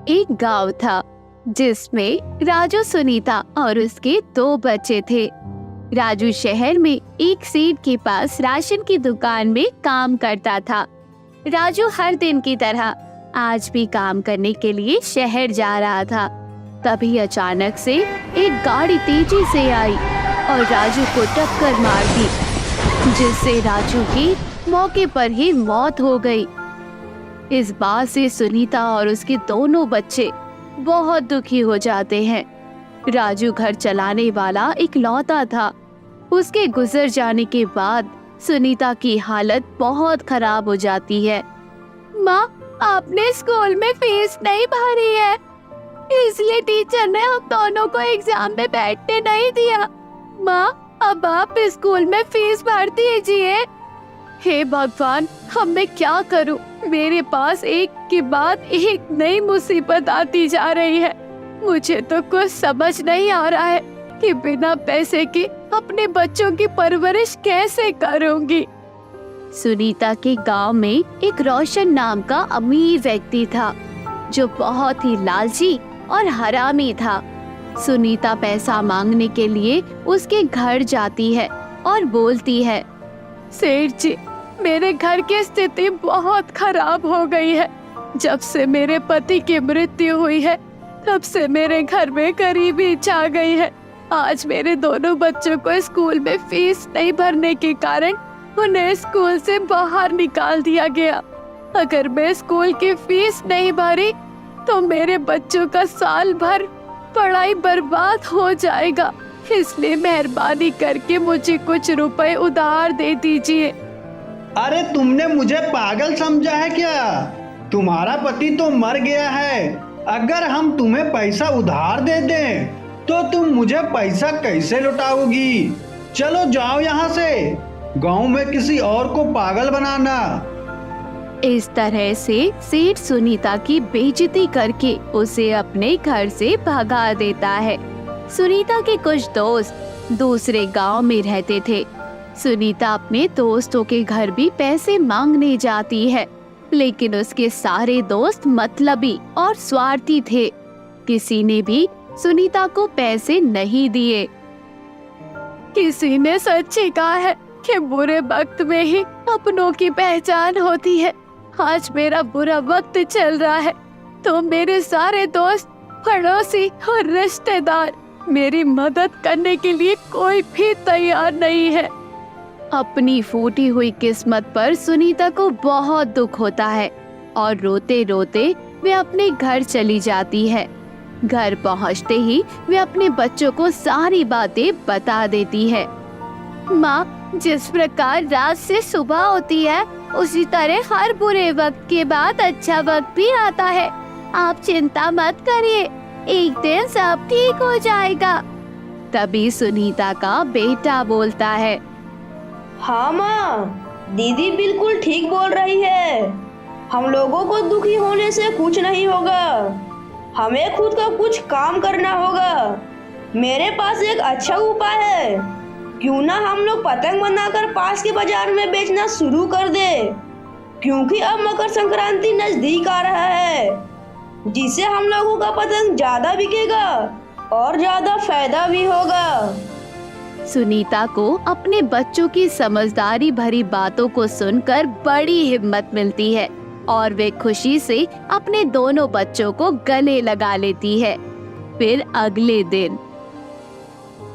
एक गांव था जिसमें राजू, सुनीता और उसके 2 बच्चे थे। राजू शहर में एक सेठ के पास राशन की दुकान में काम करता था। राजू हर दिन की तरह आज भी काम करने के लिए शहर जा रहा था। तभी अचानक से एक गाड़ी तेजी से आई और राजू को टक्कर मार दी, जिससे राजू की मौके पर ही मौत हो गई। इस बात से सुनीता और उसके दोनों बच्चे बहुत दुखी हो जाते हैं। राजू घर चलाने वाला इकलौता था। उसके गुजर जाने के बाद सुनीता की हालत बहुत खराब हो जाती है। माँ, आपने स्कूल में फीस नहीं भरी है, इसलिए टीचर ने हम दोनों को एग्जाम में बैठने नहीं दिया। माँ, अब आप स्कूल में फीस भर दीजिए। हे भगवान, अब मैं क्या करूं? मेरे पास एक के बाद एक नई मुसीबत आती जा रही है। मुझे तो कुछ समझ नहीं आ रहा है कि बिना पैसे के अपने बच्चों की परवरिश कैसे करूंगी। सुनीता के गांव में एक रोशन नाम का अमीर व्यक्ति था, जो बहुत ही लालची और हरामी था। सुनीता पैसा मांगने के लिए उसके घर जाती है और बोलती है, सेठ जी, मेरे घर की स्थिति बहुत खराब हो गई है। जब से मेरे पति की मृत्यु हुई है, तब से मेरे घर में गरीबी छा गई है। आज मेरे दोनों बच्चों को स्कूल में फीस नहीं भरने के कारण उन्हें स्कूल से बाहर निकाल दिया गया। अगर मैं स्कूल की फीस नहीं भरी तो मेरे बच्चों का साल भर पढ़ाई बर्बाद हो जाएगा। इसलिए मेहरबानी करके मुझे कुछ रुपए उधार दे दीजिए। अरे तुमने मुझे पागल समझा है क्या? तुम्हारा पति तो मर गया है। अगर हम तुम्हें पैसा उधार दे दें तो तुम मुझे पैसा कैसे लौटाओगी? चलो जाओ यहाँ से, गांव में किसी और को पागल बनाना। इस तरह से सेठ सुनीता की बेइज्जती करके उसे अपने घर से भगा देता है। सुनीता के कुछ दोस्त दूसरे गांव में रहते थे। सुनीता अपने दोस्तों के घर भी पैसे मांगने जाती है, लेकिन उसके सारे दोस्त मतलबी और स्वार्थी थे। किसी ने भी सुनीता को पैसे नहीं दिए। किसी ने सच ही कहा है कि बुरे वक्त में ही अपनों की पहचान होती है। आज मेरा बुरा वक्त चल रहा है तो मेरे सारे दोस्त, पड़ोसी और रिश्तेदार मेरी मदद करने के लिए कोई भी तैयार नहीं है। अपनी फूटी हुई किस्मत पर सुनीता को बहुत दुख होता है और रोते रोते वे अपने घर चली जाती है। घर पहुंचते ही वे अपने बच्चों को सारी बातें बता देती है। माँ, जिस प्रकार रात से सुबह होती है, उसी तरह हर बुरे वक्त के बाद अच्छा वक्त भी आता है। आप चिंता मत करिए, एक दिन सब ठीक हो जाएगा। तभी सुनीता का बेटा बोलता है, हाँ माँ, दीदी बिल्कुल ठीक बोल रही है। हम लोगों को दुखी होने से कुछ नहीं होगा। हमें खुद का कुछ काम करना होगा। मेरे पास एक अच्छा उपाय है। क्यों ना हम लोग पतंग बनाकर पास के बाजार में बेचना शुरू कर दे, क्योंकि अब मकर संक्रांति नजदीक आ रहा है, जिससे हम लोगों का पतंग ज्यादा बिकेगा और ज्यादा फायदा भी होगा। सुनीता को अपने बच्चों की समझदारी भरी बातों को सुनकर बड़ी हिम्मत मिलती है और वे खुशी से अपने दोनों बच्चों को गले लगा लेती है। फिर अगले दिन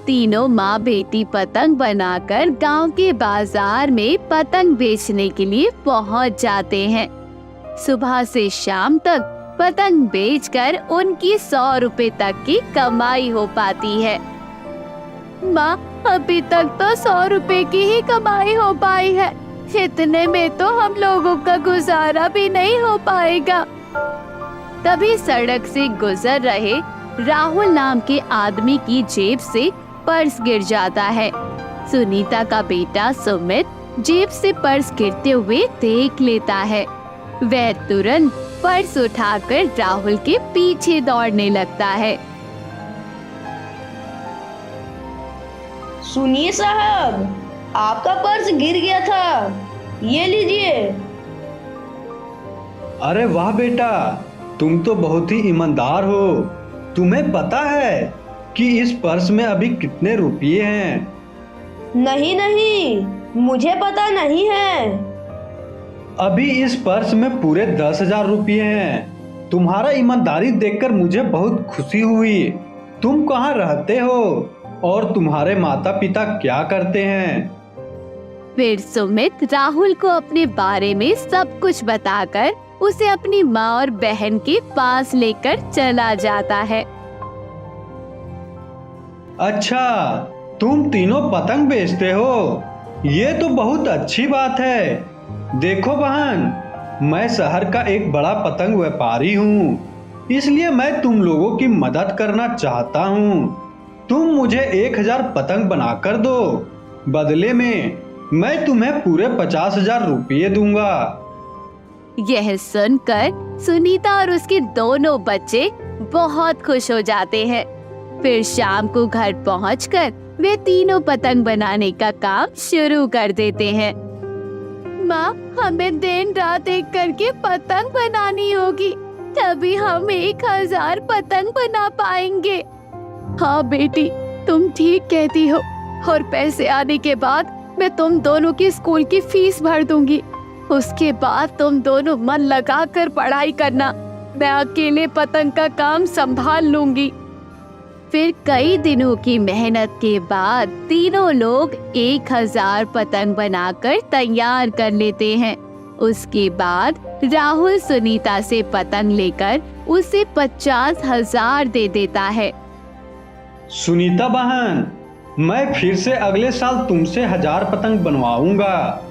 तीनों माँ बेटी पतंग बनाकर गांव के बाजार में पतंग बेचने के लिए पहुंच जाते हैं। सुबह से शाम तक पतंग बेचकर उनकी 100 रुपए तक की कमाई हो पाती है। माँ, अभी तक तो 100 रुपए की ही कमाई हो पाई है। इतने में तो हम लोगों का गुजारा भी नहीं हो पाएगा। तभी सड़क से गुजर रहे राहुल नाम के आदमी की जेब से पर्स गिर जाता है। सुनीता का बेटा सुमित जेब से पर्स गिरते हुए देख लेता है। वह तुरंत पर्स उठाकर राहुल के पीछे दौड़ने लगता है। सुनिए साहब, आपका पर्स गिर गया था, ये लीजिए। अरे वाह बेटा, तुम तो बहुत ही ईमानदार हो। तुम्हें पता है कि इस पर्स में अभी कितने रुपये हैं? नहीं नहीं, मुझे पता नहीं है। अभी इस पर्स में पूरे 10,000 रुपये हैं। तुम्हारा ईमानदारी देखकर मुझे बहुत खुशी हुई। तुम कहाँ रहते हो और तुम्हारे माता पिता क्या करते हैं? फिर सुमित राहुल को अपने बारे में सब कुछ बताकर उसे अपनी माँ और बहन के पास लेकर चला जाता है। अच्छा, तुम तीनों पतंग बेचते हो? ये तो बहुत अच्छी बात है। देखो बहन, मैं शहर का एक बड़ा पतंग व्यापारी हूँ, इसलिए मैं तुम लोगों की मदद करना चाहता हूँ। तुम मुझे 1,000 पतंग बनाकर दो, बदले में मैं तुम्हें पूरे 50,000 रुपये दूंगा। यह सुनकर सुनीता और उसके दोनों बच्चे बहुत खुश हो जाते हैं। फिर शाम को घर पहुंचकर वे तीनों पतंग बनाने का काम शुरू कर देते हैं। माँ, हमें दिन रात एक करके पतंग बनानी होगी, तभी हम 1,000 पतंग बना पाएंगे। हाँ बेटी, तुम ठीक कहती हो, और पैसे आने के बाद मैं तुम दोनों की स्कूल की फीस भर दूंगी। उसके बाद तुम दोनों मन लगाकर पढ़ाई करना, मैं अकेले पतंग का काम संभाल लूंगी। फिर कई दिनों की मेहनत के बाद तीनों लोग 1,000 पतंग बनाकर तैयार कर लेते हैं। उसके बाद राहुल सुनीता से पतंग लेकर उसे 50,000 दे देता है। सुनीता बहन, मैं फिर से अगले साल तुमसे 1,000 पतंग बनवाऊंगा।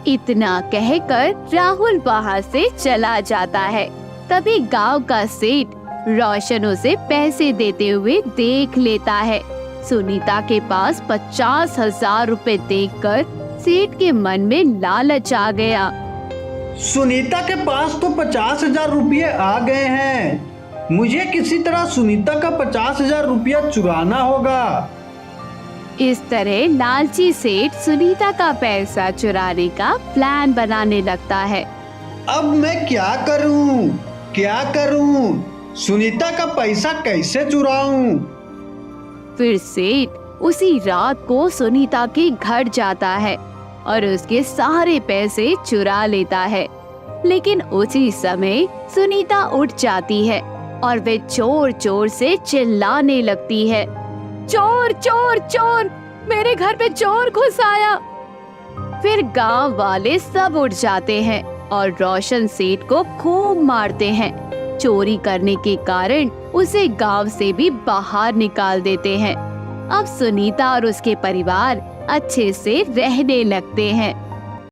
इतना कहकर राहुल वहाँ से चला जाता है। तभी गांव का सेठ रोशन उसे पैसे देते हुए देख लेता है। सुनीता के पास 50,000 रुपए देखकर सेठ के मन में लालच आ गया। सुनीता के पास तो 50,000 रुपये आ गए हैं। मुझे किसी तरह सुनीता का 50,000 रुपया चुराना होगा। इस तरह लालची सेठ सुनीता का पैसा चुराने का प्लान बनाने लगता है। अब मैं क्या करूं? क्या करूं? सुनीता का पैसा कैसे चुराऊं? फिर सेठ उसी रात को सुनीता के घर जाता है और उसके सारे पैसे चुरा लेता है। लेकिन उसी समय सुनीता उठ जाती है और वे चोर चोर से चिल्लाने लगती है। चोर चोर चोर, मेरे घर पे चोर घुस आया। फिर गांव वाले सब उठ जाते हैं और रोशन सेठ को खूब मारते हैं। चोरी करने के कारण उसे गांव से भी बाहर निकाल देते हैं। अब सुनीता और उसके परिवार अच्छे से रहने लगते हैं।